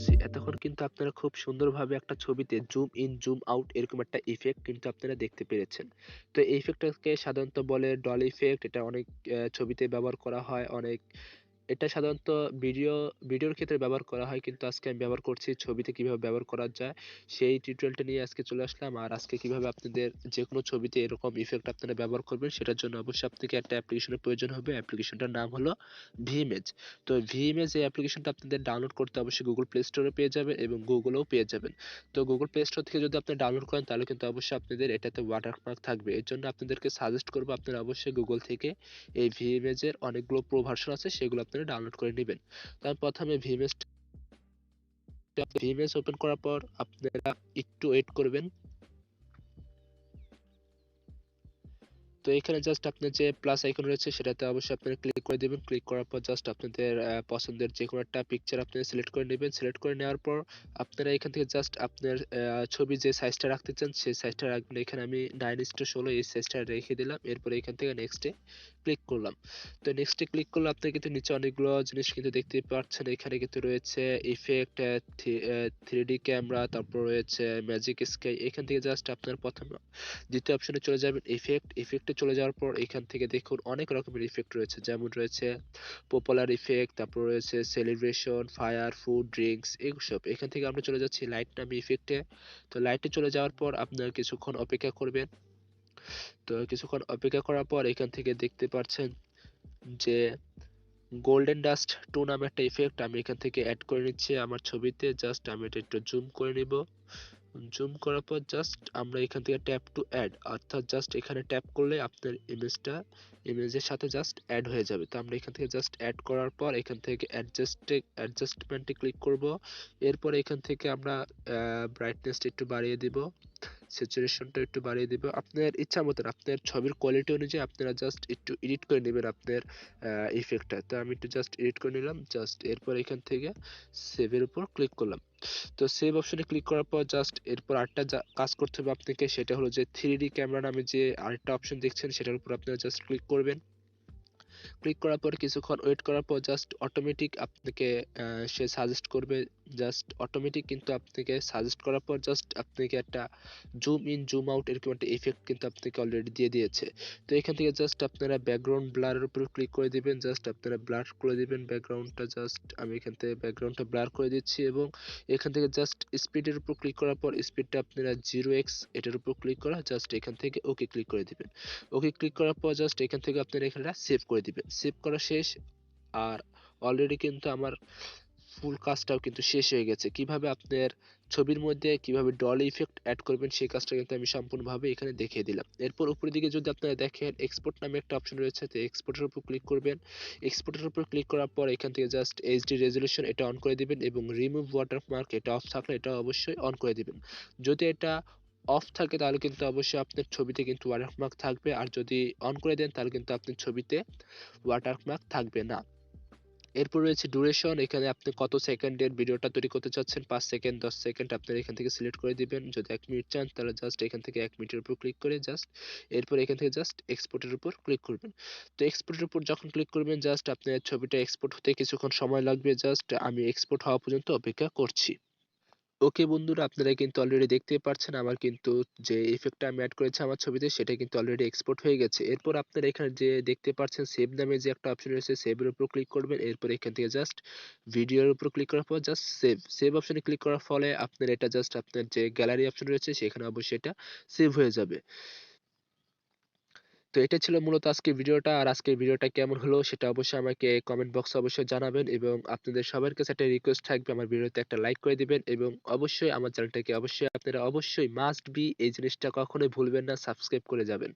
করছি, এতক্ষণ কিন্তু আপনারা খুব সুন্দরভাবে একটা ছবিতে জুম ইন জুম আউট এরকম একটা ইফেক্ট কিন্তু আপনারা দেখতে পেরেছেন। তো এই ইফেক্টটাকে সাধারণত বলে ডলি ইফেক্ট। এটা অনেক ছবিতে ব্যবহার করা হয়। এটা সাধারণত ভিডিওর ক্ষেত্রে ব্যবহার করা হয়, কিন্তু আজকে আমি ব্যবহার করছি ছবিতে কিভাবে ব্যবহার করা যায় সেই টিউটোরিয়ালটা নিয়ে আজকে চলে আসলাম। আর আজকে কিভাবে আপনাদের যে কোনো ছবিতে এরকম ইফেক্ট আপনারা ব্যবহার করবেন সেটার জন্য অবশ্যই আপনাকে একটা অ্যাপ্লিকেশনের প্রয়োজন হবে। অ্যাপ্লিকেশনটার নাম হলো ভিইমেজ। তো ভিইমেজ এই অ্যাপ্লিকেশনটা আপনাদের ডাউনলোড করতে অবশ্যই গুগল প্লে স্টোরে পেয়ে যাবেন এবং গুগলেও পেয়ে যাবেন। তো গুগল প্লে স্টোর থেকে যদি আপনি ডাউনলোড করেন তাহলে কিন্তু অবশ্যই আপনাদের এটাতে ওয়াটারমার্ক থাকবে। এর জন্য আপনাদেরকে সাজেস্ট করবো আপনারা অবশ্যই গুগল থেকে এই ভিইমেজের অনেকগুলো প্রো ভার্সন আছে সেগুলো আপনারা ডাউনলোড করে নেবেন। তার প্রথমে ভিইমেজ ওপেন করার পর আপনারা একটু ওয়েট করবেন। তো এখানে জাস্ট আপনার যে প্লাস আইকন রয়েছে সেটাতে অবশ্যই আপনারা ক্লিক করে দেবেন। ক্লিক করার পর জাস্ট আপনাদের পছন্দের যে কোনো একটা পিকচার আপনারা সিলেক্ট করে নেবেন। সিলেক্ট করে নেওয়ার পর আপনারা এখান থেকে জাস্ট আপনার ছবির যে সাইজটা রাখতে চান সেই সাইজটা রাখবেন। এখানে আমি 9:16 এই সাইজটা রেখে দিলাম। এরপরে এখান থেকে নেক্সটে ক্লিক করলাম। তো নেক্সটে ক্লিক করলে আপনি কিন্তু নিচে অনেকগুলো জিনিস কিন্তু দেখতে পাচ্ছেন। এখানে কিন্তু রয়েছে ইফেক্ট, 3D ক্যামেরা, তারপর রয়েছে ম্যাজিক স্কাই। এখান থেকে জাস্ট আপনার প্রথম দ্বিতীয় অপশনে চলে যাবেন ইফেক্টে চলে যাওয়ার পর এখান থেকে দেখুন অনেক রকমের ইফেক্ট রয়েছে, যেমন রয়েছে পপুলার ইফেক্ট, তারপর রয়েছে সেলিব্রেশন, ফায়ার, ফুড, ড্রিঙ্কস এইসব। এখান থেকে আমরা চলে যাচ্ছি লাইট নামে ইফেক্টে। তো লাইটে চলে যাওয়ার পর আপনার কিছুক্ষণ অপেক্ষা করবেন। তো কিছুক্ষণ অপেক্ষা করার পর এখান থেকে দেখতে পাচ্ছেন যে গোল্ডেন ডাস্ট 2 নামে একটা ইফেক্ট আমি এখান থেকে অ্যাড করে নিচ্ছি আমার ছবিতে। জাস্ট আমি এটা একটু জুম করে নিব। জুম করার পর জাস্ট আমরা এখান থেকে ট্যাপ টু অ্যাড, অর্থাৎ জাস্ট এখানে ট্যাপ করলে আপনার ইমেজের সাথে জাস্ট অ্যাড হয়ে যাবে। তো আমরা এখান থেকে জাস্ট অ্যাড করার পর এখান থেকে অ্যাডজাস্টমেন্টে ক্লিক করব। এরপর এখান থেকে আমরা ব্রাইটনেসটা একটু বাড়িয়ে দিব, স্যাচুরেশনটা একটু বাড়িয়ে দিব আপনার ইচ্ছা মতন। আপনার ছবির কোয়ালিটি অনুযায়ী আপনারা জাস্ট একটু এডিট করে নেবেন আপনার ইফেক্টটা। তো আমি একটু জাস্ট এডিট করে নিলাম। জাস্ট এরপর এখান থেকে সেভের উপর ক্লিক করলাম। তো সেভ অপশনে ক্লিক করার পর জাস্ট এরপর আরেকটা কাজ করতে হবে আপনাকে, সেটা হলো যে 3D ক্যামেরা নামে যে আরেকটা অপশন দেখছেন সেটার উপর আপনারা জাস্ট ক্লিক করবেন। ক্লিক করার পর কিছুক্ষণ ওয়েট করার পর জাস্ট অটোমেটিক আপনাকে সে সাজেস্ট করবে। জাস্ট অটোমেটিক কিন্তু আপনাকে সাজেস্ট করার পর জাস্ট আপনাকে একটা জুম ইন জুম আউট এরকম একটা ইফেক্ট কিন্তু আপনাকে অলরেডি দিয়ে দিয়েছে। তো এখান থেকে জাস্ট আপনারা ব্যাকগ্রাউন্ড ব্লারের উপর ক্লিক করে দিবেন। জাস্ট আপনারা ব্লার করে দিবেন ব্যাকগ্রাউন্ডটা। জাস্ট আমি এখান থেকে ব্যাকগ্রাউন্ডটা ব্লার করে দিচ্ছি এবং এখান থেকে জাস্ট স্পিডের উপর ক্লিক করার পর স্পিডটা আপনারা 0x এটার উপর ক্লিক করা, জাস্ট এখান থেকে ওকে ক্লিক করে দিবেন। ওকে ক্লিক করার পর জাস্ট এখান থেকে আপনারা এখানে সেভ করে দিবেন। সেভ করা শেষ। আর অলরেডি কিন্তু আমার ফুল কাজটাও কিন্তু শেষ হয়ে গেছে। কিভাবে আপনার ছবির মধ্যে কিভাবে ডল ইফেক্ট অ্যাড করবেন সেই কাজটা কিন্তু আমি সম্পূর্ণভাবে এখানে দেখিয়ে দিলাম। এরপর উপরের দিকে যদি আপনারা দেখেন এক্সপোর্ট নামে একটা অপশন রয়েছে, তো এক্সপোর্টের উপর ক্লিক করবেন। এক্সপোর্টের উপর ক্লিক করার পর এখান থেকে জাস্ট এইচডি রেজলিউশন এটা অন করে দিবেন এবং রিমুভ ওয়াটারমার্ক এটা অফ থাকলে এটা অবশ্যই অন করে দিবেন। যদি এটা অফ থাকে তাহলে কিন্তু অবশ্যই আপনার ছবিতে কিন্তু ওয়াটারমার্ক থাকবে, আর যদি অন করে দেন তাহলে কিন্তু আপনার ছবিতে ওয়াটারমার্ক থাকবে না। এরপর রয়েছে ডিউরেশন। এখানে আপনি কত সেকেন্ডের ভিডিওটা তৈরি করতে চাচ্ছেন, 5 সেকেন্ড, 10 সেকেন্ড আপনারা এখান থেকে সিলেক্ট করে দিবেন। যদি 1 মিনিট চান তাহলে জাস্ট এখান থেকে 1 মিনিটের উপর ক্লিক করে জাস্ট এরপর এখান থেকে জাস্ট এক্সপোর্টের উপর ক্লিক করবেন। তো এক্সপোর্টের উপর যখন ক্লিক করবেন জাস্ট আপনার ছবিটা এক্সপোর্ট হতে কিছুক্ষণ সময় লাগবে। জাস্ট আমি এক্সপোর্ট হওয়া পর্যন্ত অপেক্ষা করছি। ওকে বন্ধুরা, আপনারা কিন্তু অলরেডি দেখতেই পাচ্ছেন আমার কিন্তু যে ইফেক্টটা আমি অ্যাড করেছি আমার ছবিতে সেটা কিন্তু অলরেডি এক্সপোর্ট হয়ে গেছে। এরপর আপনারা এখানে যে দেখতে পাচ্ছেন সেভ নামে যে একটা অপশন রয়েছে সেভের উপর ক্লিক করবেন। এরপর এখান থেকে জাস্ট ভিডিওর উপর ক্লিক করার পর জাস্ট সেভ অপশনে ক্লিক করার ফলে আপনার এটা জাস্ট আপনার যে গ্যালারি অপশন রয়েছে সেখানে অবশ্যই এটা সেভ হয়ে যাবে। তো এটা ছিল মূলত আজকের ভিডিওটা। আর আজকের ভিডিওটা কেমন হলো সেটা অবশ্যই আমাকে কমেন্ট বক্সে অবশ্যই জানাবেন এবং আপনাদের সবার কাছে একটা রিকোয়েস্ট থাকবে আমার ভিডিওতে একটা লাইক করে দিবেন এবং অবশ্যই আমার চ্যানেলটাকে অবশ্যই আপনারা অবশ্যই মাস্ট বি এই জিনিসটা কখনোই ভুলবেন না, সাবস্ক্রাইব করে যাবেন।